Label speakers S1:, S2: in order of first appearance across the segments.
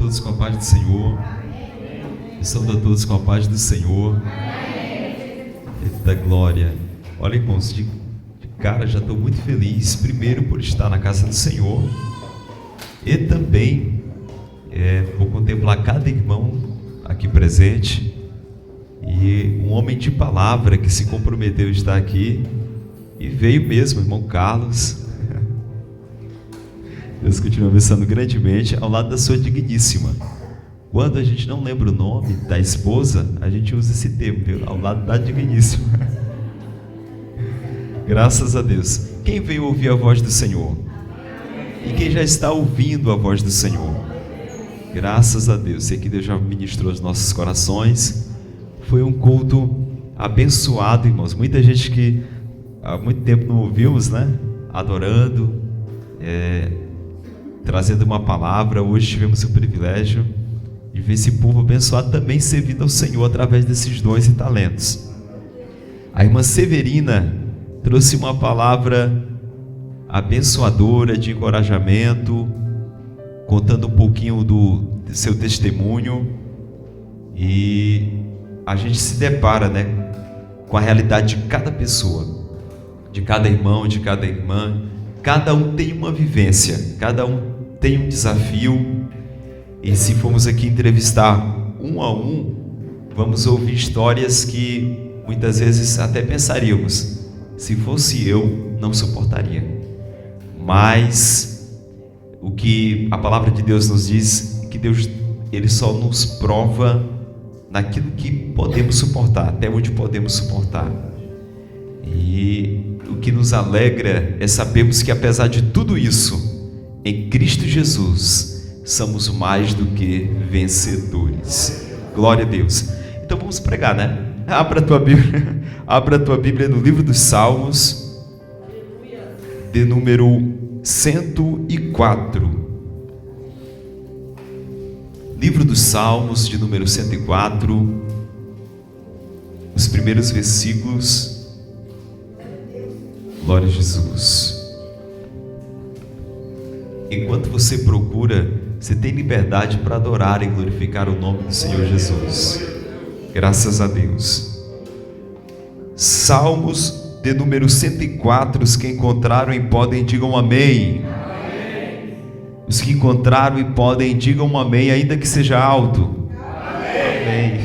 S1: todos com a paz do Senhor. Saúdo a todos com a paz do Senhor. Eita glória. Olha, irmãos, de cara já estou muito feliz. Primeiro por estar na casa do Senhor. E também vou contemplar cada irmão aqui presente. E um homem de palavra que se comprometeu a estar aqui. E veio mesmo, irmão Carlos. Deus continua abençoando grandemente ao lado da sua digníssima. Quando a gente não lembra o nome da esposa, a gente usa esse termo, viu? Ao lado da digníssima. Graças a Deus. Quem veio ouvir a voz do Senhor? E quem já está ouvindo a voz do Senhor? Graças a Deus. Sei que Deus já ministrou os nossos corações. Foi um culto abençoado, irmãos. Muita gente que há muito tempo não ouvimos, né? Adorando, trazendo uma palavra. Hoje tivemos o privilégio de ver esse povo abençoado também servindo ao Senhor através desses dons e talentos. A irmã Severina trouxe uma palavra abençoadora de encorajamento, contando um pouquinho do seu testemunho, e a gente se depara, né, com a realidade de cada pessoa, de cada irmão, de cada irmã. Cada um tem uma vivência, cada um tem um desafio. E se formos aqui entrevistar um a um, vamos ouvir histórias que muitas vezes até pensaríamos, se fosse eu, não suportaria. Mas o que a palavra de Deus nos diz, que Deus, Ele só nos prova naquilo que podemos suportar, até onde podemos suportar. E o que nos alegra é sabermos que, apesar de tudo isso, em Cristo Jesus, somos mais do que vencedores. Glória a Deus. Então vamos pregar, né? Abra a tua Bíblia no livro dos Salmos, de número 104. Livro dos Salmos, de número 104, os primeiros versículos. Glória a Jesus. Enquanto você procura, você tem liberdade para adorar e glorificar o nome do Senhor Jesus. Graças a Deus. Salmos de número 104. Os que encontraram e podem, digam amém. Amém. Os que encontraram e podem, digam amém, ainda que seja alto. Amém. Amém.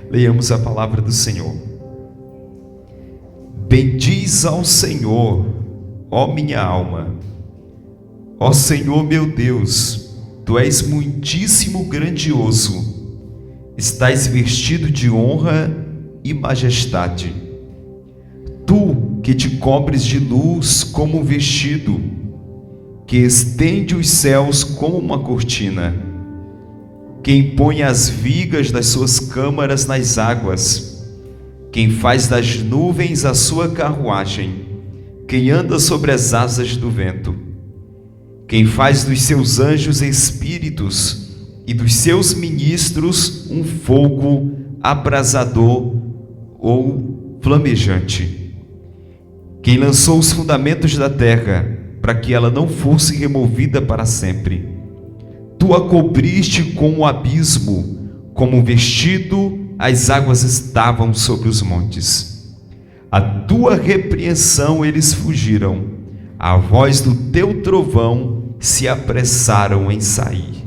S1: Leiamos a palavra do Senhor. Bendiz ao Senhor, ó minha alma. Ó Senhor meu Deus, Tu és muitíssimo grandioso, estás vestido de honra e majestade. Tu que te cobres de luz como um vestido, que estende os céus como uma cortina, quem põe as vigas das suas câmaras nas águas, quem faz das nuvens a sua carruagem, quem anda sobre as asas do vento, quem faz dos seus anjos espíritos e dos seus ministros um fogo abrasador ou flamejante, quem lançou os fundamentos da terra para que ela não fosse removida para sempre. Tu a cobriste com o abismo, como um vestido as águas estavam sobre os montes. A tua repreensão eles fugiram, a voz do teu trovão se apressaram em sair.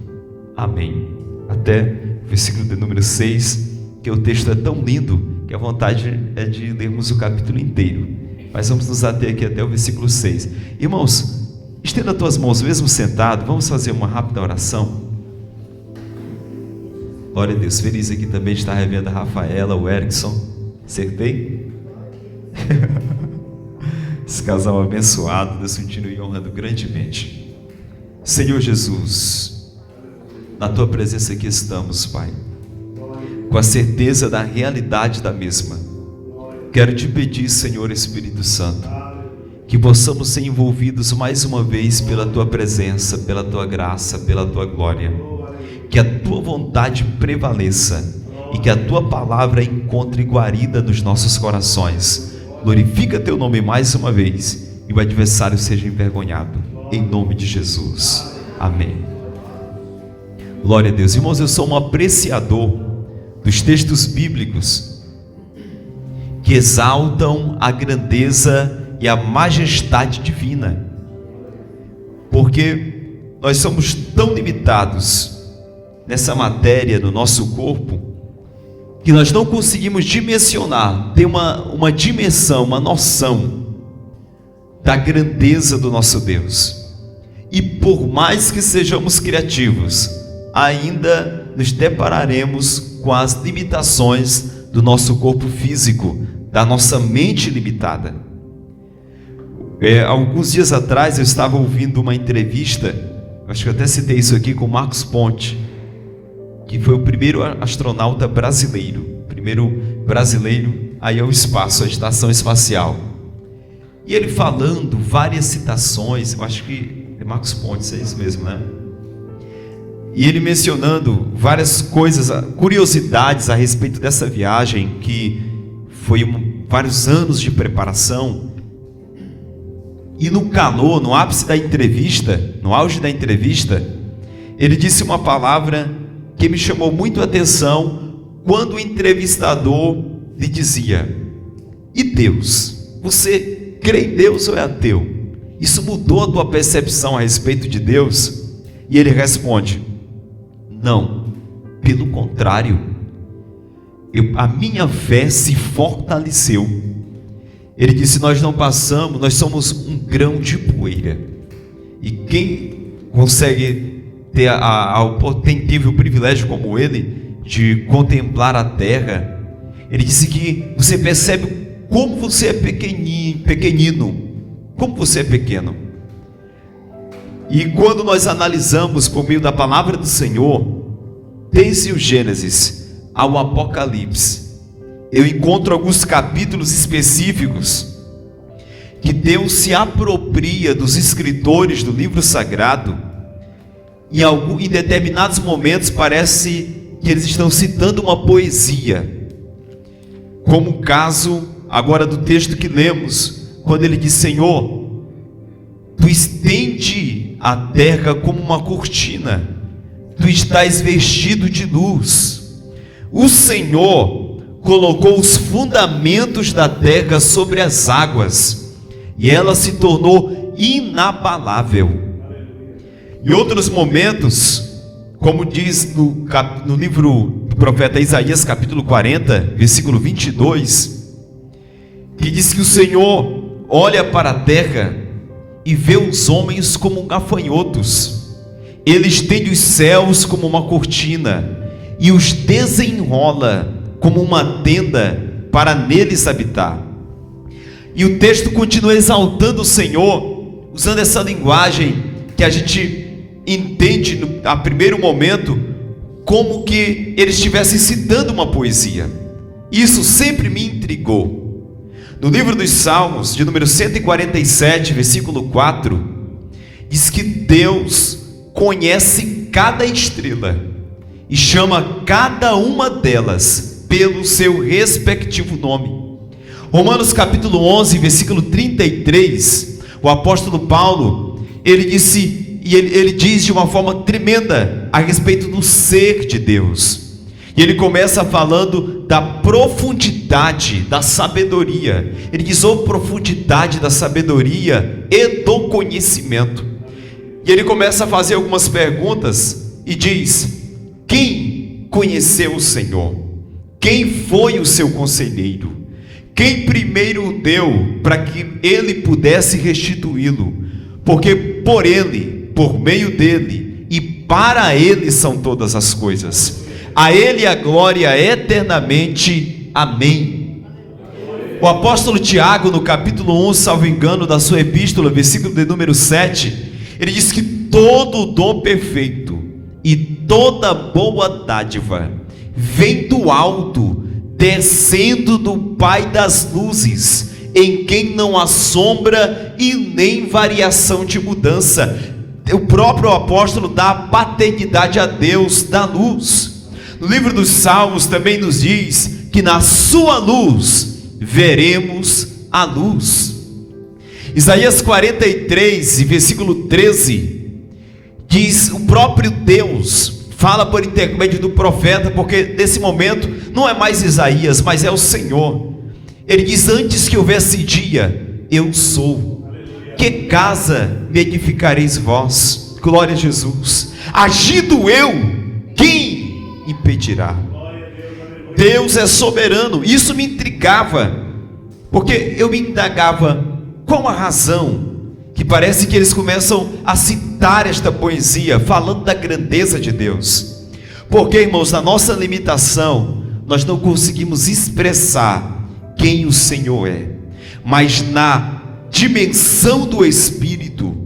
S1: Amém. Até o versículo de número 6, que o texto é tão lindo que a vontade é de lermos o capítulo inteiro, mas vamos nos ater aqui até o versículo 6. Irmãos, estenda as tuas mãos mesmo sentado. Vamos fazer uma rápida oração. Glória a Deus. Feliz aqui também de estar revendo a Rafaela, o Erickson. Acertei? Esse casal abençoado, Deus continue honrando grandemente. Senhor Jesus, na Tua presença aqui estamos, Pai, com a certeza da realidade da mesma. Quero Te pedir, Senhor Espírito Santo, que possamos ser envolvidos mais uma vez pela Tua presença, pela Tua graça, pela Tua glória. Que a Tua vontade prevaleça e que a Tua palavra encontre guarida nos nossos corações. Glorifica Teu nome mais uma vez e o adversário seja envergonhado. Em nome de Jesus. Amém. Glória a Deus. Irmãos, eu sou um apreciador dos textos bíblicos que exaltam a grandeza e a majestade divina, porque nós somos tão limitados nessa matéria no nosso corpo, que nós não conseguimos dimensionar, ter uma dimensão, uma noção da grandeza do nosso Deus. E por mais que sejamos criativos, ainda nos depararemos com as limitações do nosso corpo físico, da nossa mente limitada. Alguns dias atrás eu estava ouvindo uma entrevista, acho que eu até citei isso aqui, com Marcos Ponte, que foi o primeiro astronauta brasileiro, aí ao espaço, a estação espacial. E ele falando várias citações, eu acho que é Marcos Ponte, é isso mesmo, né? E ele mencionando várias coisas, curiosidades a respeito dessa viagem, que foi vários anos de preparação. E no calor, no ápice da entrevista, no auge da entrevista, ele disse uma palavra que me chamou muito a atenção, quando o entrevistador lhe dizia: e Deus? Você crê em Deus ou é ateu? Isso mudou a tua percepção a respeito de Deus? E ele responde: não, pelo contrário, a minha fé se fortaleceu. Ele disse: nós somos um grão de poeira, e quem consegue teve o privilégio como ele de contemplar a terra, ele disse que você percebe como você é pequenino, como você é pequeno. E quando nós analisamos por meio da palavra do Senhor, desde o Gênesis ao Apocalipse, eu encontro alguns capítulos específicos que Deus se apropria dos escritores do livro sagrado. Em determinados momentos parece que eles estão citando uma poesia, como o caso agora do texto que lemos, quando ele diz: Senhor, tu estende a terra como uma cortina, tu estás vestido de luz. O Senhor colocou os fundamentos da terra sobre as águas, e ela se tornou inabalável. Em outros momentos, como diz no livro do profeta Isaías, capítulo 40, versículo 22, que diz que o Senhor olha para a terra e vê os homens como gafanhotos. Ele estende os céus como uma cortina e os desenrola como uma tenda para neles habitar. E o texto continua exaltando o Senhor, usando essa linguagem que a gente entende a primeiro momento como que eles estivessem citando uma poesia. Isso sempre me intrigou. No livro dos Salmos, de número 147, versículo 4, diz que Deus conhece cada estrela e chama cada uma delas pelo seu respectivo nome. Romanos capítulo 11, versículo 33, o apóstolo Paulo, ele diz de uma forma tremenda a respeito do ser de Deus. E ele começa falando da profundidade da sabedoria. Ele diz: oh, profundidade da sabedoria e do conhecimento. E ele começa a fazer algumas perguntas e diz: quem conheceu o Senhor? Quem foi o seu conselheiro? Quem primeiro o deu para que ele pudesse restituí-lo? Porque por ele, por meio dele e para ele são todas as coisas. A ele a glória eternamente. Amém. O apóstolo Tiago, no capítulo 1, salvo engano, da sua epístola, versículo de número 7, ele diz que todo dom perfeito e toda boa dádiva vem do alto, descendo do Pai das luzes, em quem não há sombra e nem variação de mudança. O próprio apóstolo dá a paternidade a Deus da luz. No livro dos Salmos também nos diz que na sua luz veremos a luz. Isaías 43, versículo 13, diz: o próprio Deus fala por intermédio do profeta, porque nesse momento não é mais Isaías, mas é o Senhor. Ele diz: antes que houvesse dia, eu sou. Que casa me edificareis vós? Glória a Jesus. Agindo eu, quem impedirá? Deus é soberano. Isso me intrigava, porque eu me indagava qual a razão que parece que eles começam a citar esta poesia, falando da grandeza de Deus. Porque, irmãos, na nossa limitação, nós não conseguimos expressar quem o Senhor é. Mas na dimensão do Espírito,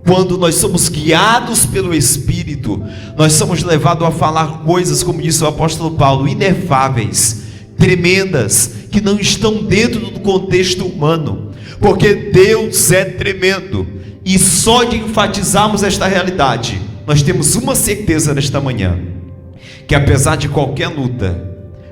S1: quando nós somos guiados pelo Espírito, nós somos levados a falar coisas, como disse o apóstolo Paulo, inefáveis, tremendas, que não estão dentro do contexto humano, porque Deus é tremendo. E só de enfatizarmos esta realidade, nós temos uma certeza nesta manhã, que apesar de qualquer luta,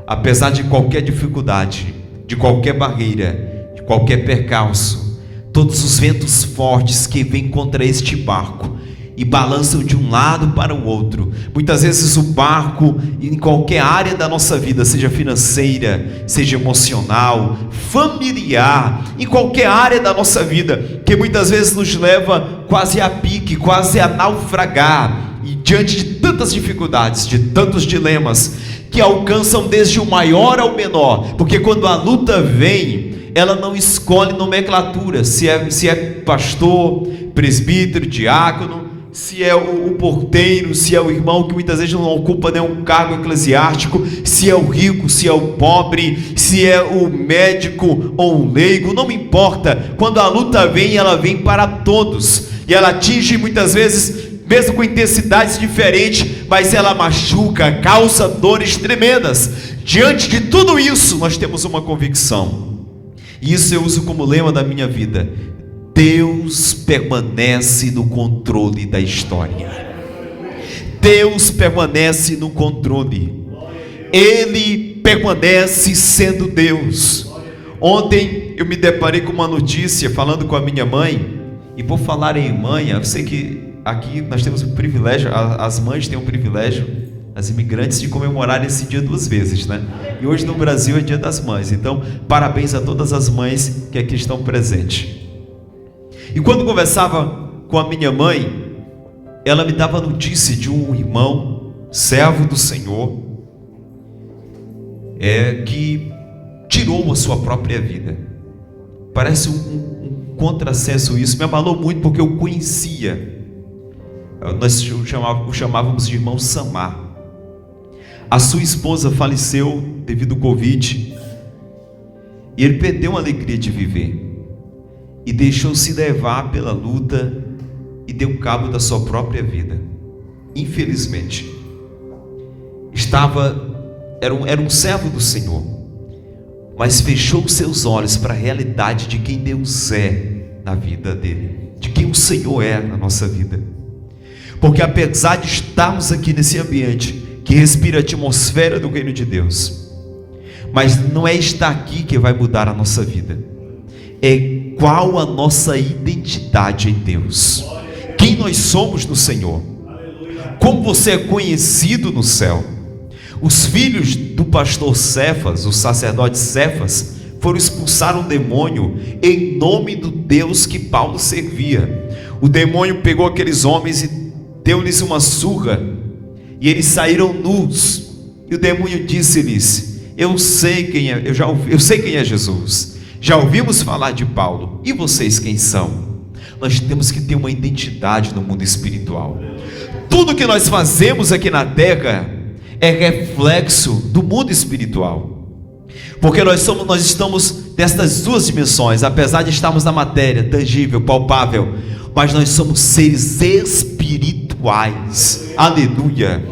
S1: apesar de qualquer dificuldade, de qualquer barreira, de qualquer percalço, todos os ventos fortes que vêm contra este barco e balançam de um lado para o outro, muitas vezes o barco, em qualquer área da nossa vida, seja financeira, seja emocional, familiar, em qualquer área da nossa vida, que muitas vezes nos leva quase a pique, quase a naufragar, e diante de tantas dificuldades, de tantos dilemas, que alcançam desde o maior ao menor, porque quando a luta vem, ela não escolhe nomenclatura, se é pastor, presbítero, diácono, se é o porteiro, se é o irmão que muitas vezes não ocupa nenhum cargo eclesiástico, se é o rico, se é o pobre, se é o médico ou o leigo, não me importa. Quando a luta vem, ela vem para todos, e ela atinge muitas vezes, mesmo com intensidades diferentes, mas ela machuca, causa dores tremendas. Diante de tudo isso, nós temos uma convicção, e isso eu uso como lema da minha vida: Deus permanece no controle da história. Deus permanece no controle. Ele permanece sendo Deus. Ontem eu me deparei com uma notícia, falando com a minha mãe, e por falar em mãe, eu sei que aqui nós temos o privilégio, as mães têm o privilégio, as imigrantes, de comemorar esse dia 2 vezes, né? E hoje no Brasil é Dia das Mães, então parabéns a todas as mães que aqui estão presentes. E quando conversava com a minha mãe, ela me dava notícia de um irmão, servo do Senhor, que tirou a sua própria vida. Parece um contrassenso isso, me abalou muito, porque eu conhecia. Nós o chamávamos de irmão Samar. A sua esposa faleceu devido ao Covid, e ele perdeu a alegria de viver, e deixou-se levar pela luta, e deu cabo da sua própria vida. Infelizmente, era um servo do Senhor, mas fechou os seus olhos para a realidade de quem Deus é na vida dele, de quem o Senhor é na nossa vida. Porque apesar de estarmos aqui nesse ambiente que respira a atmosfera do reino de Deus, mas não é estar aqui que vai mudar a nossa vida, é qual a nossa identidade em Deus, quem nós somos no Senhor, como você é conhecido no céu. Os filhos do pastor Cefas, o sacerdote Cefas, foram expulsar um demônio em nome do Deus que Paulo servia. O demônio pegou aqueles homens e deu-lhes uma surra, e eles saíram nus, e o demônio disse-lhes: eu sei quem é Jesus, já ouvimos falar de Paulo, e vocês quem são? Nós temos que ter uma identidade no mundo espiritual. Tudo que nós fazemos aqui na terra é reflexo do mundo espiritual, porque nós estamos destas duas dimensões, apesar de estarmos na matéria, tangível, palpável, mas nós somos seres espirituais. Aleluia.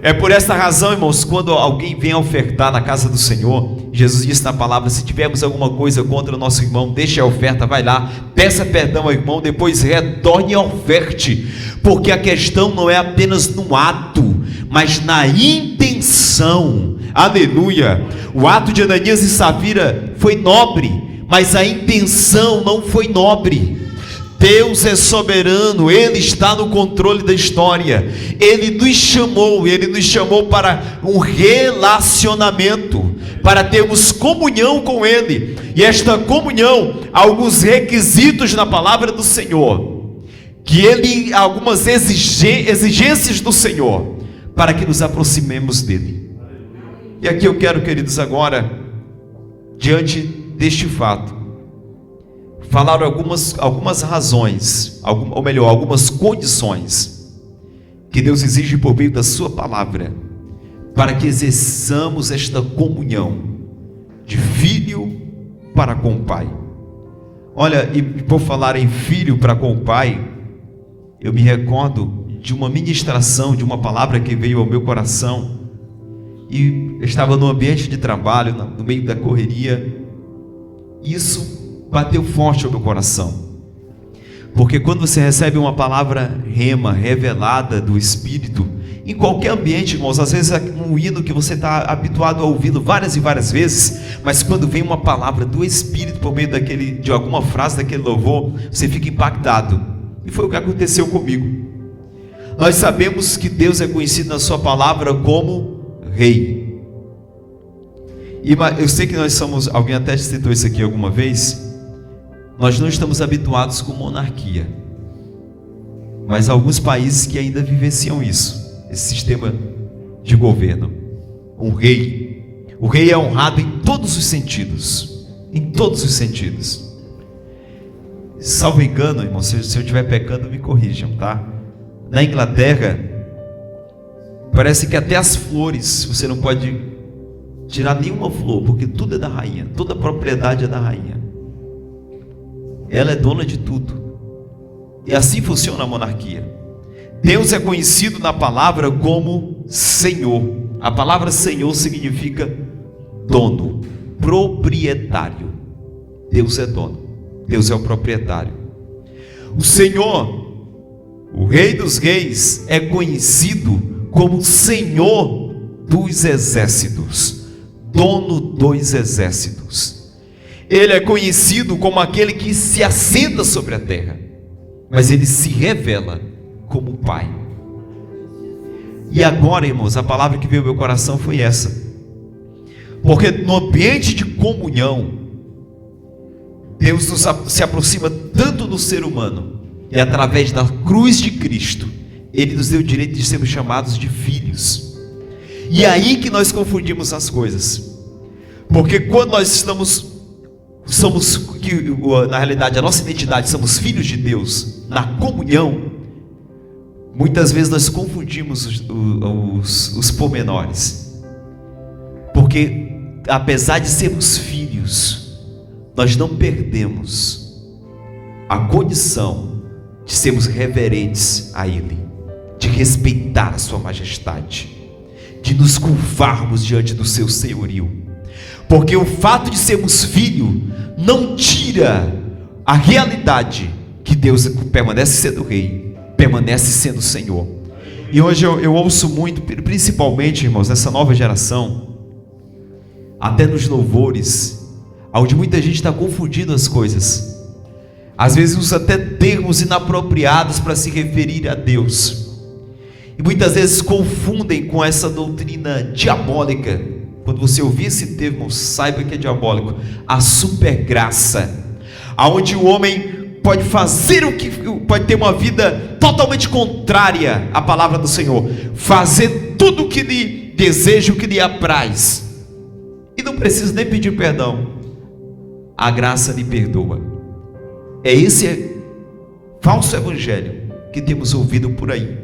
S1: É por essa razão, irmãos, quando alguém vem ofertar na casa do Senhor, Jesus disse na palavra: se tivermos alguma coisa contra o nosso irmão, deixe a oferta, vai lá, peça perdão ao irmão, depois retorne e oferte, porque a questão não é apenas no ato, mas na intenção. Aleluia. O ato de Ananias e Safira foi nobre, mas a intenção não foi nobre. Deus é soberano, Ele está no controle da história. Ele nos chamou para um relacionamento, para termos comunhão com Ele. E esta comunhão, há alguns requisitos na palavra do Senhor, algumas exigências do Senhor, para que nos aproximemos dEle. E aqui eu quero, queridos, agora, diante deste fato, falar algumas razões, algumas condições que Deus exige por meio da sua palavra, para que exerçamos esta comunhão de filho para com o Pai. Olha, e por falar em filho para com o Pai, eu me recordo de uma ministração, de uma palavra que veio ao meu coração, e eu estava no ambiente de trabalho, no meio da correria. Isso bateu forte ao meu coração, porque quando você recebe uma palavra rema, revelada do Espírito, em qualquer ambiente, irmãos, às vezes é um hino que você está habituado a ouvi-lo várias e várias vezes, mas quando vem uma palavra do Espírito por meio de alguma frase daquele louvor, você fica impactado, e foi o que aconteceu comigo. Nós sabemos que Deus é conhecido na sua palavra como Rei, e eu sei que nós somos, alguém até citou isso aqui alguma vez, nós não estamos habituados com monarquia, mas há alguns países que ainda vivenciam isso, esse sistema de governo. O rei é honrado em todos os sentidos, salvo engano, irmão, se eu estiver pecando, me corrijam, tá? Na Inglaterra, parece que até as flores, você não pode tirar nenhuma flor, porque tudo é da rainha, toda a propriedade é da rainha. Ela é dona de tudo. E assim funciona a monarquia. Deus é conhecido na palavra como Senhor. A palavra Senhor significa dono, proprietário. Deus é dono, Deus é o proprietário. O Senhor, o Rei dos Reis, é conhecido como Senhor dos exércitos, dono dos exércitos. Ele é conhecido como aquele que se assenta sobre a terra, mas ele se revela como Pai. E agora, irmãos, a palavra que veio ao meu coração foi essa, porque no ambiente de comunhão, Deus se aproxima tanto do ser humano, e através da cruz de Cristo, Ele nos deu o direito de sermos chamados de filhos. E é aí que nós confundimos as coisas, porque quando nós na realidade a nossa identidade, somos filhos de Deus, na comunhão, muitas vezes nós confundimos os pormenores, porque apesar de sermos filhos, nós não perdemos a condição de sermos reverentes a Ele, de respeitar a sua majestade, de nos curvarmos diante do seu senhorio. Porque o fato de sermos filho não tira a realidade que Deus permanece sendo Rei, permanece sendo Senhor. E hoje eu ouço muito, principalmente, irmãos, nessa nova geração, até nos louvores, onde muita gente está confundindo as coisas. Às vezes usa até termos inapropriados para se referir a Deus, e muitas vezes confundem com essa doutrina diabólica. Quando você ouvir esse termo, saiba que é diabólico. A supergraça, aonde o homem pode fazer pode ter uma vida totalmente contrária à palavra do Senhor, fazer tudo o que lhe deseja, o que lhe apraz, e não precisa nem pedir perdão, a graça lhe perdoa. É esse falso evangelho que temos ouvido por aí,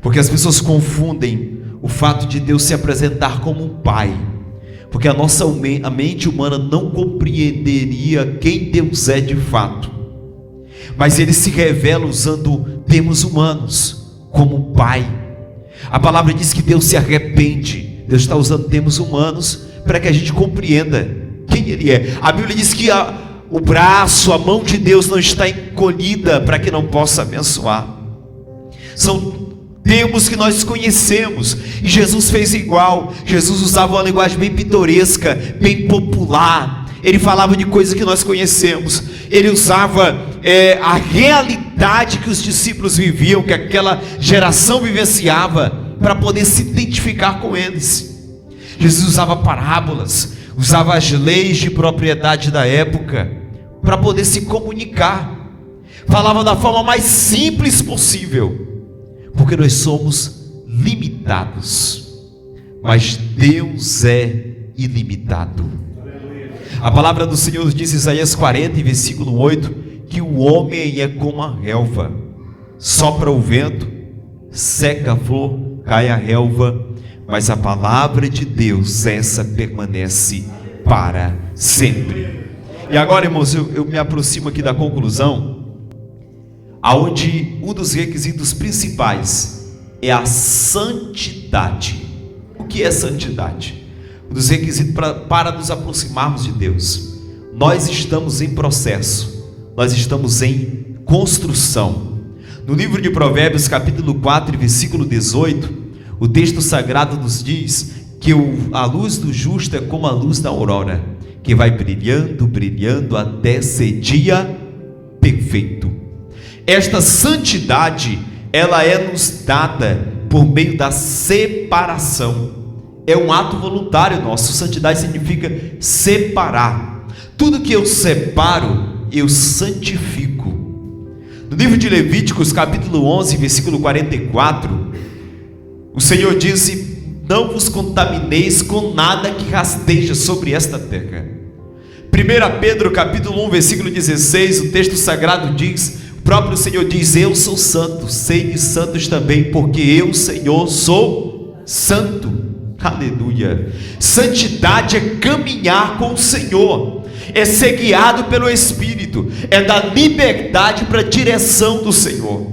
S1: porque as pessoas confundem o fato de Deus se apresentar como um Pai, porque a mente humana não compreenderia quem Deus é de fato, mas Ele se revela usando termos humanos, como Pai. A palavra diz que Deus se arrepende. Deus está usando termos humanos para que a gente compreenda quem Ele é. A Bíblia diz que o braço, a mão de Deus não está encolhida para que não possa abençoar. São termos que nós conhecemos, e Jesus fez igual. Jesus usava uma linguagem bem pitoresca, bem popular. Ele falava de coisas que nós conhecemos. Ele usava a realidade que os discípulos viviam, que aquela geração vivenciava, para poder se identificar com eles. Jesus usava parábolas, usava as leis de propriedade da época, para poder se comunicar. Falava da forma mais simples possível, porque nós somos limitados, mas Deus é ilimitado. A palavra do Senhor diz em Isaías 40, versículo 8, que o homem é como a relva, sopra o vento, seca a flor, cai a relva, mas a palavra de Deus, essa permanece para sempre. E agora, irmãos, eu me aproximo aqui da conclusão, aonde um dos requisitos principais é a santidade. O que é santidade? Um dos requisitos para nos aproximarmos de Deus. Nós estamos em processo, nós estamos em construção. No livro de Provérbios, capítulo 4, versículo 18, o texto sagrado nos diz que a luz do justo é como a luz da aurora, que vai brilhando, brilhando até ser dia perfeito. Esta santidade, ela é nos dada por meio da separação. É um ato voluntário nosso. Santidade significa separar. Tudo que eu separo, eu santifico. No livro de Levíticos, capítulo 11, versículo 44, o Senhor disse: não vos contamineis com nada que rasteja sobre esta terra. 1 Pedro, capítulo 1, versículo 16, o texto sagrado diz, o próprio Senhor diz: eu sou santo, sede santos também, porque eu, Senhor, sou santo. Aleluia. Santidade é caminhar com o Senhor, é ser guiado pelo Espírito, é dar liberdade para a direção do Senhor.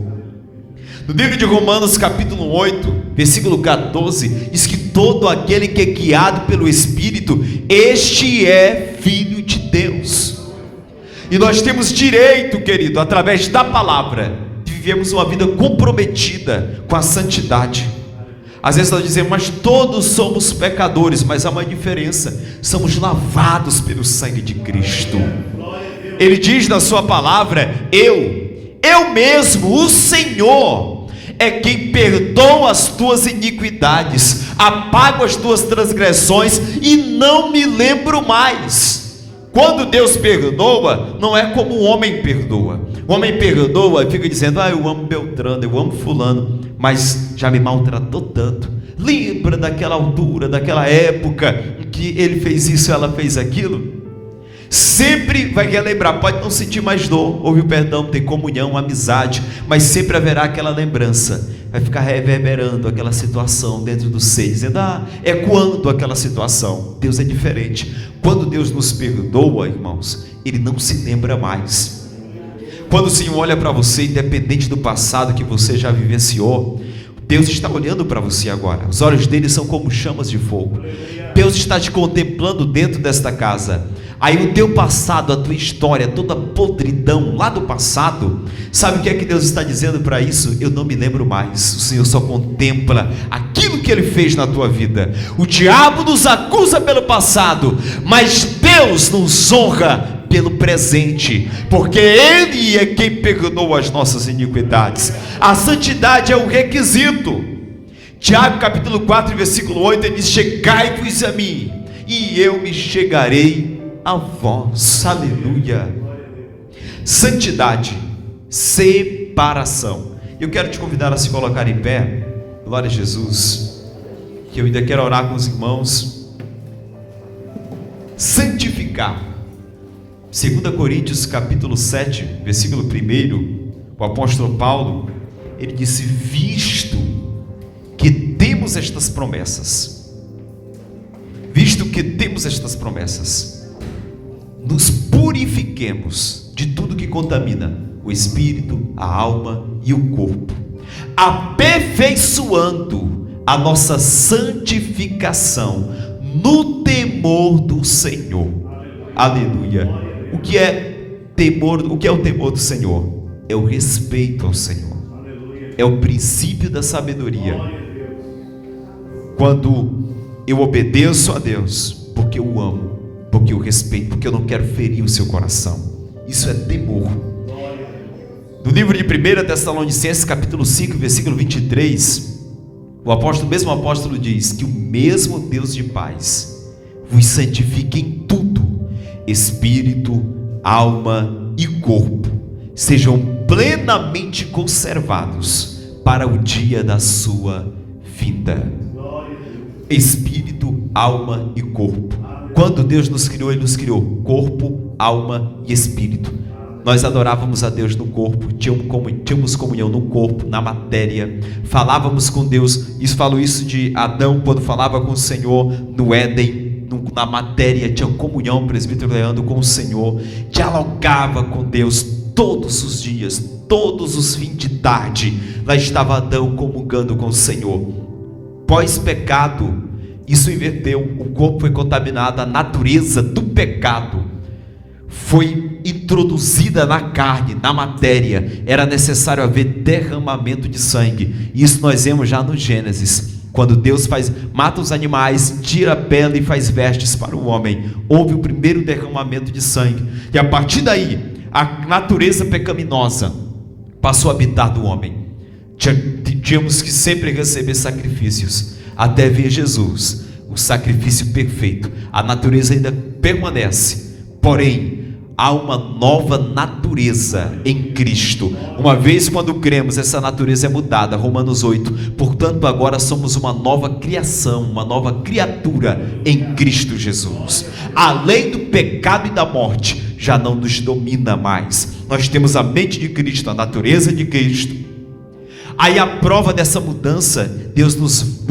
S1: No livro de Romanos, capítulo 8, versículo 14, diz que todo aquele que é guiado pelo Espírito, este é filho de Deus. E nós temos direito, querido, através da palavra, de vivermos uma vida comprometida com a santidade. Às vezes nós dizemos: mas todos somos pecadores. Mas há uma diferença: somos lavados pelo sangue de Cristo. Ele diz na sua palavra: eu mesmo, o Senhor, é quem perdoa as tuas iniquidades, apago as tuas transgressões e não me lembro mais. Quando Deus perdoa, não é como o homem perdoa. O homem perdoa e fica dizendo: eu amo Beltrano, eu amo fulano, mas já me maltratou tanto. Lembra daquela altura, daquela época em que ele fez isso, ela fez aquilo? Sempre vai relembrar. Pode não sentir mais dor, houve o perdão, tem comunhão, amizade, mas sempre haverá aquela lembrança. Vai ficar reverberando aquela situação dentro do ser, dizendo: ecoando aquela situação. Deus é diferente. Quando Deus nos perdoa, irmãos, Ele não se lembra mais. Quando o Senhor olha para você, independente do passado que você já vivenciou, Deus está olhando para você agora. Os olhos dele são como chamas de fogo. Deus está te contemplando dentro desta casa. Aí o teu passado, a tua história, toda a podridão lá do passado, sabe o que é que Deus está dizendo para isso? Eu não me lembro mais. O Senhor só contempla aquilo que Ele fez na tua vida. O diabo nos acusa pelo passado, mas Deus nos honra pelo presente, porque Ele é quem perdoou as nossas iniquidades. A santidade é um requisito. Tiago capítulo 4 versículo 8, ele diz: chegai-vos a mim e eu me chegarei a vós. Aleluia. Santidade, separação. Eu quero te convidar a se colocar em pé. Glória a Jesus. Que eu ainda quero orar com os irmãos. Santificar. 2 Coríntios capítulo 7, versículo 1, o apóstolo Paulo, ele disse: visto que temos estas promessas, nos purifiquemos de tudo que contamina o espírito, a alma e o corpo, aperfeiçoando a nossa santificação no temor do Senhor. Aleluia. O que é temor? O que é o temor do Senhor? É o respeito ao Senhor. É o princípio da sabedoria. Quando eu obedeço a Deus, porque eu o amo, porque eu respeito, porque eu não quero ferir o seu coração. Isso é temor. No livro de 1 Tessalonicenses, capítulo 5, versículo 23, o mesmo apóstolo diz que o mesmo Deus de paz vos santifique em tudo, espírito, alma e corpo, sejam plenamente conservados para o dia da sua vinda. Espírito, alma e corpo. Quando Deus nos criou, Ele nos criou corpo, alma e espírito. Nós adorávamos a Deus no corpo, tínhamos comunhão no corpo, na matéria, falávamos com Deus. Falo isso de Adão, quando falava com o Senhor no Éden, na matéria, tinha comunhão, presbítero Leandro, com o Senhor, dialogava com Deus todos os dias, todos os fins de tarde. Lá estava Adão comungando com o Senhor. Pós-pecado, isso inverteu, o corpo foi contaminado, a natureza do pecado foi introduzida na carne, na matéria. Era necessário haver derramamento de sangue. Isso nós vemos já no Gênesis, quando Deus mata os animais, tira a pele e faz vestes para o homem. Houve o primeiro derramamento de sangue, e a partir daí a natureza pecaminosa passou a habitar do homem. Tínhamos que sempre receber sacrifícios, até ver Jesus, o sacrifício perfeito. A natureza ainda permanece, porém há uma nova natureza em Cristo. Uma vez quando cremos, essa natureza é mudada. Romanos 8, portanto agora somos uma nova criação, uma nova criatura em Cristo Jesus. Além do pecado e da morte, já não nos domina mais. Nós temos a mente de Cristo, a natureza de Cristo. Aí a prova dessa mudança, Deus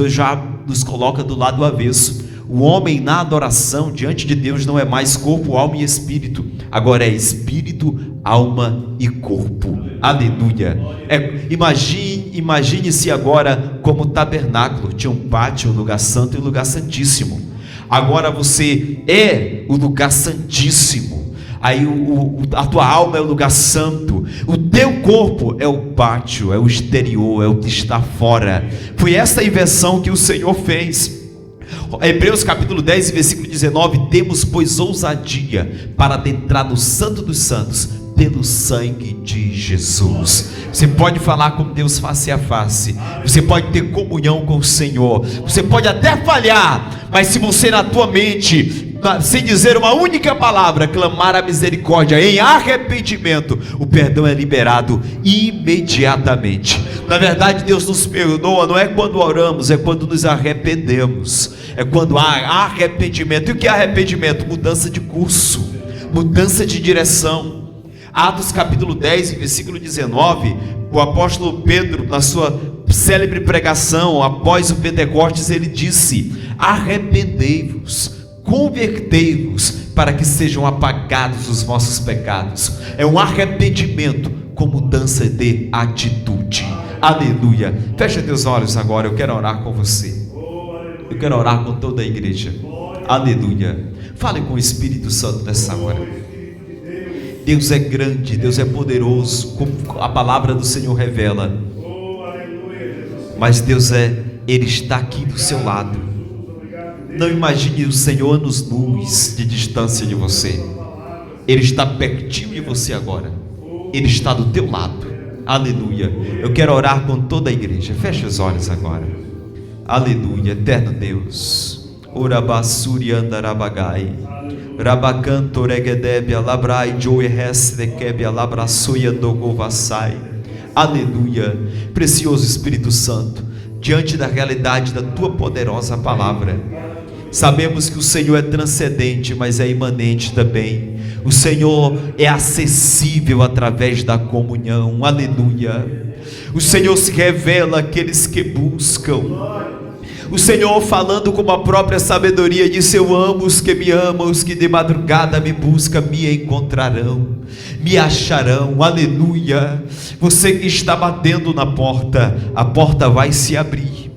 S1: já nos coloca do lado avesso. O homem na adoração diante de Deus não é mais corpo, alma e espírito, agora é espírito, alma e corpo. Aleluia. Imagine-se agora como tabernáculo, tinha um pátio, um lugar santo e um lugar santíssimo. Agora você é o lugar santíssimo. Aí a tua alma é o lugar santo, o teu corpo é o pátio, é o exterior, é o que está fora. Foi essa inversão que o Senhor fez. Hebreus capítulo 10, versículo 19, temos pois ousadia para adentrar no santo dos santos, pelo sangue de Jesus. Você pode falar com Deus face a face, você pode ter comunhão com o Senhor, você pode até falhar, mas se você na tua mente, sem dizer uma única palavra, clamar a misericórdia em arrependimento, o perdão é liberado imediatamente. Na verdade, Deus nos perdoa não é quando oramos, é quando nos arrependemos, é quando há arrependimento. E o que é arrependimento? Mudança de curso, mudança de direção. Atos capítulo 10, versículo 19, o apóstolo Pedro, na sua célebre pregação após o Pentecostes, ele disse: arrependei-vos, convertei-vos, para que sejam apagados os vossos pecados. É um arrependimento com mudança de atitude. Aleluia. Fecha teus olhos agora, eu quero orar com você, eu quero orar com toda a igreja. Aleluia. Fale com o Espírito Santo nessa hora. Deus é grande, Deus é poderoso, como a palavra do Senhor revela. Mas Deus Ele está aqui do seu lado. Não imagine o Senhor anos-luz de distância de você. Ele está pertinho de você agora. Ele está do teu lado. Aleluia. Eu quero orar com toda a igreja. Feche os olhos agora. Aleluia. Eterno Deus. Orabassuri andarabagai. Rabacanto regedebia labrai joe resrekebia labraçoia dogovasai. Aleluia. Precioso Espírito Santo, diante da realidade da tua poderosa palavra, sabemos que o Senhor é transcendente, mas é imanente também. O Senhor é acessível através da comunhão. Aleluia. O Senhor se revela àqueles que buscam. O Senhor, falando com a própria sabedoria, disse: eu amo os que me amam, os que de madrugada me buscam me encontrarão, me acharão. Aleluia. Você que está batendo na porta, a porta vai se abrir.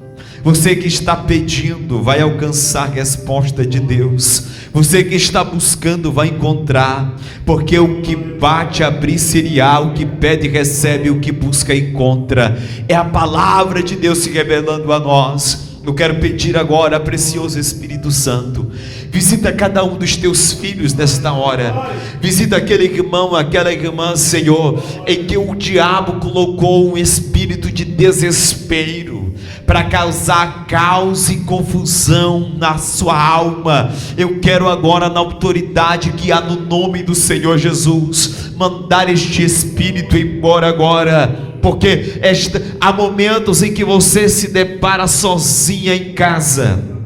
S1: Você que está pedindo, vai alcançar a resposta de Deus. Você que está buscando, vai encontrar, porque o que bate, abrir-se-á, o que pede, recebe, o que busca, encontra. É a palavra de Deus se revelando a nós. Eu quero pedir agora, precioso Espírito Santo, Visita cada um dos teus filhos nesta hora. Visita aquele irmão, aquela irmã, Senhor, em que o diabo colocou um espírito de desespero para causar caos e confusão na sua alma. Eu quero agora, na autoridade que há no nome do Senhor Jesus, mandar este espírito embora agora. Porque há momentos em que você se depara sozinha em casa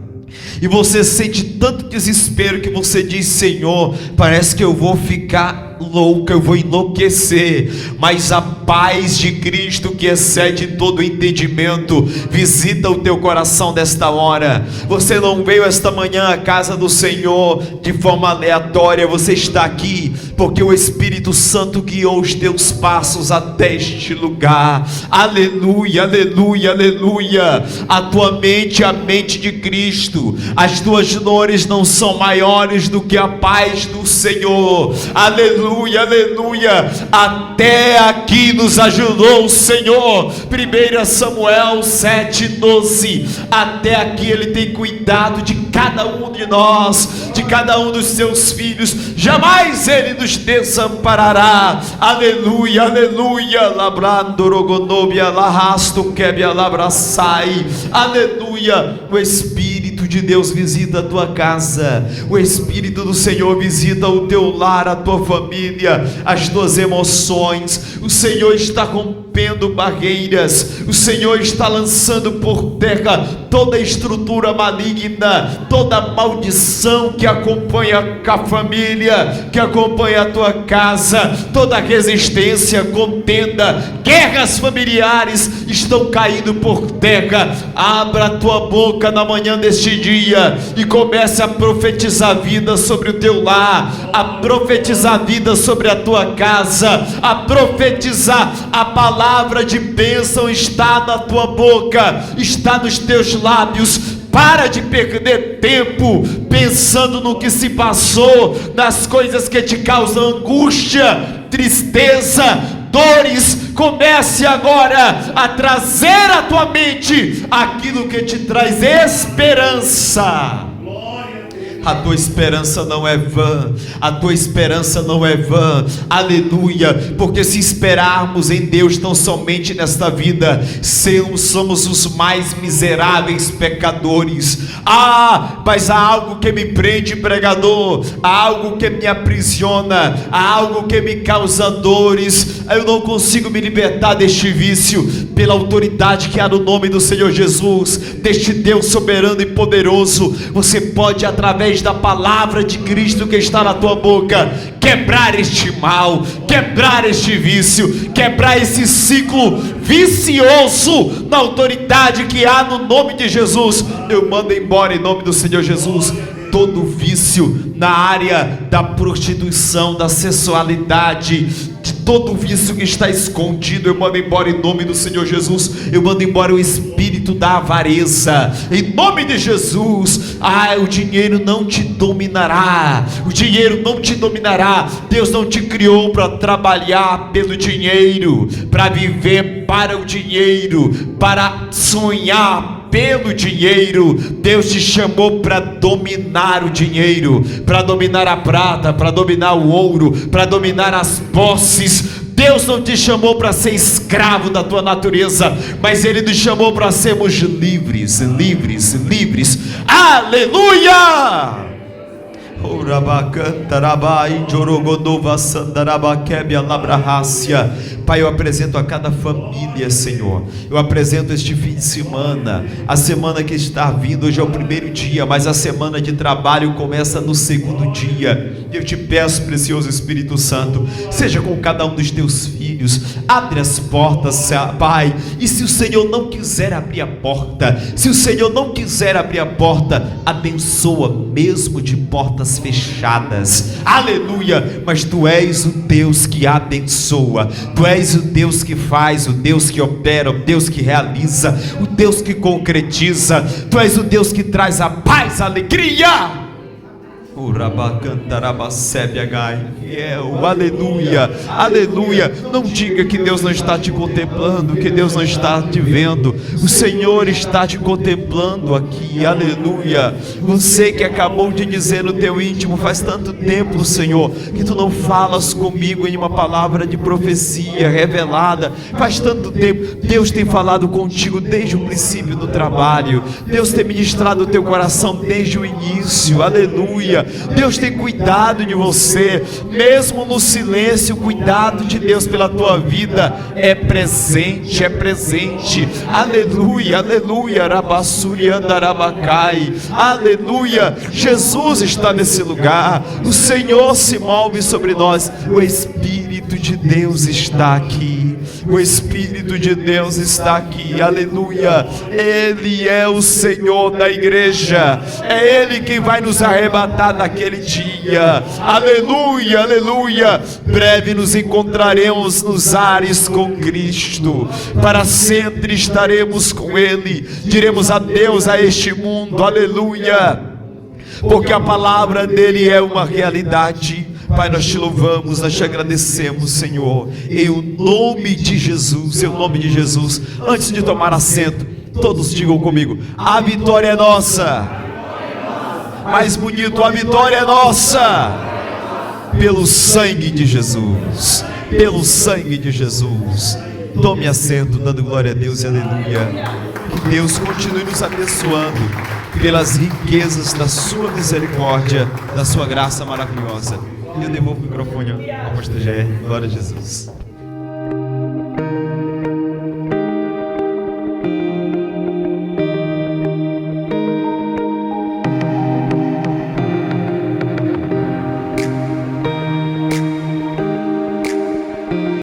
S1: e você sente tanto desespero que você diz: Senhor, parece que eu vou ficar louca, eu vou enlouquecer. Mas a paz de Cristo, que excede todo entendimento, visita o teu coração desta hora. Você não veio esta manhã à casa do Senhor de forma aleatória. Você está aqui porque o Espírito Santo guiou os teus passos até este lugar. Aleluia, aleluia, aleluia. A tua mente é a mente de Cristo. As tuas dores não são maiores do que a paz do Senhor. Aleluia, aleluia. Até aqui nos ajudou o Senhor. 1 Samuel 7:12. Até aqui Ele tem cuidado de cada um de nós, de cada um dos seus filhos. Jamais Ele nos desamparará. Aleluia, aleluia. Labrandorogonobia larrasto quebia labraçai. Aleluia. O Espírito de Deus visita a tua casa. O Espírito do Senhor visita o teu lar, a tua família, as tuas emoções. O Senhor está rompendo barreiras. O Senhor está lançando por terra toda estrutura maligna, toda maldição que acompanha a família, que acompanha a tua casa, toda resistência, contenda, guerras familiares estão caindo por terra. Abra a tua boca na manhã deste dia e comece a profetizar vida sobre o teu lar, a profetizar vida sobre a tua casa, a profetizar. A palavra de bênção está na tua boca, está nos teus lábios. Para de perder tempo pensando no que se passou, nas coisas que te causam angústia, tristeza, dores. Comece agora a trazer à tua mente aquilo que te traz esperança. A tua esperança não é vã, a tua esperança não é vã. Aleluia. Porque se esperarmos em Deus tão somente nesta vida, somos os mais miseráveis pecadores. Mas há algo que me prende, pregador, há algo que me aprisiona, há algo que me causa dores. Eu não consigo me libertar deste vício. Pela autoridade que há no nome do Senhor Jesus, deste Deus soberano e poderoso, você pode, através da palavra de Cristo que está na tua boca, quebrar este mal, quebrar este vício, quebrar esse ciclo vicioso. Na autoridade que há no nome de Jesus, eu mando embora em nome do Senhor Jesus todo vício na área da prostituição, da sexualidade, de todo vício que está escondido. Eu mando embora em nome do Senhor Jesus. Eu mando embora o espírito da avareza em nome de Jesus. O dinheiro não te dominará. O dinheiro não te dominará. Deus não te criou para trabalhar pelo dinheiro, para viver para o dinheiro, para sonhar pelo dinheiro. Deus te chamou para dominar o dinheiro, para dominar a prata, para dominar o ouro, para dominar as posses. Deus não te chamou para ser escravo da tua natureza, mas Ele nos chamou para sermos livres, livres, livres. Aleluia! Pai, eu apresento a cada família, Senhor. Eu apresento este fim de semana, a semana que está vindo. Hoje é o primeiro dia, mas a semana de trabalho começa no segundo dia. Eu te peço, precioso Espírito Santo, seja com cada um dos teus filhos. Abre as portas, Pai. E se o Senhor não quiser abrir a porta, se o Senhor não quiser abrir a porta, abençoa mesmo de portas fechadas. Aleluia. Mas Tu és o Deus que abençoa, Tu és o Deus que faz, o Deus que opera, o Deus que realiza, o Deus que concretiza. Tu és o Deus que traz a paz, a alegria. Aleluia, aleluia. Não diga que Deus não está te contemplando, que Deus não está te vendo. O Senhor está te contemplando aqui, aleluia. Você que acabou de dizer no teu íntimo, faz tanto tempo, Senhor, que tu não falas comigo em uma palavra de profecia revelada. Faz tanto tempo. Deus tem falado contigo desde o princípio do trabalho. Deus tem ministrado o teu coração desde o início, aleluia. Deus tem cuidado de você, mesmo no silêncio. O cuidado de Deus pela tua vida é presente, aleluia, aleluia, rabassuriandarabacai, aleluia. Jesus está nesse lugar, o Senhor se move sobre nós, o Espírito de Deus está aqui, o Espírito de Deus está aqui, aleluia. Ele é o Senhor da igreja, é Ele quem vai nos arrebatar naquele dia, aleluia, aleluia. Breve nos encontraremos nos ares com Cristo, para sempre estaremos com Ele, diremos adeus a este mundo, aleluia, porque a palavra dele é uma realidade. Pai, nós te louvamos, nós te agradecemos, Senhor, em nome de Jesus, em nome de Jesus. Antes de tomar assento, todos digam comigo: a vitória é nossa. Mais bonito, a vitória é nossa, pelo sangue de Jesus, pelo sangue de Jesus. Tome assento, dando glória a Deus e aleluia. Que Deus continue nos abençoando pelas riquezas da sua misericórdia, da sua graça maravilhosa. Eu devolvo o microfone ao pastor Jair. Glória a Jesus.